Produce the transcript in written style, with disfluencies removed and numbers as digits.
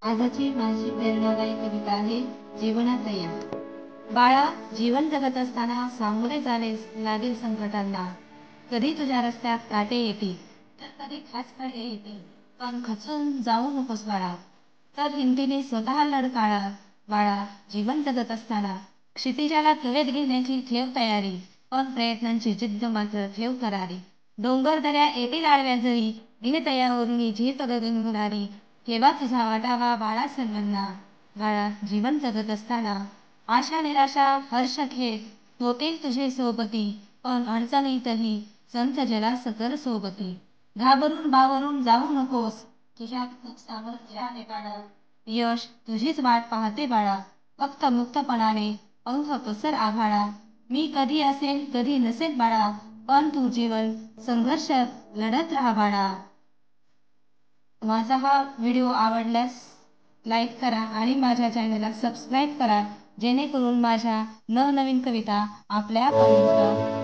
आजची माझी प्रेरणादायी कविता आहे जीवनाचा यश. बाळा, जीवन जगत असताना सामोरे जावे लागेल संकटांना. कधी तुझ्या रस्त्यात काटे येतील, तर कधी खाचखळे येतील, पण खचून जाऊ नकोस बाळा. तर हिमतीने स्वतः लढ काढा बाळा. जीवन जगत असताना क्षितिजाला कवेत घेण्याची ठेव तयारी, पण प्रयत्नांची जिद्द मात्र ठेव करारी. डोंगर दऱ्या येतील आडव्या जरी, घे तयावरून झेप गगन होणारी. ठेवा तुझा वाटावा बाळा सर्वांना. बाळा, जीवन जगत असताना आशा निराशा हर्ष खेद होतील तुझे सोबती, पण अडचणीतही संत जला सकल सोबती. घाबरून बावरून जाऊ नकोस, तुझ्यात खूप सामर्थ्य आहे बाळा. यश तुझीच वाट पाहते बाळा, फक्त मुक्तपणाने पंख पसर आभाळा. मी कधी असेल कधी नसेल बाळा, पण तू जीवन संघर्ष लढत राहा बाळा. माझा हा व्हिडिओ आवडल्यास लाईक करा आणि माझ्या चॅनलला सबस्क्राईब करा, जेणेकरून माझ्या नवनवीन कविता आपल्यापर्यंत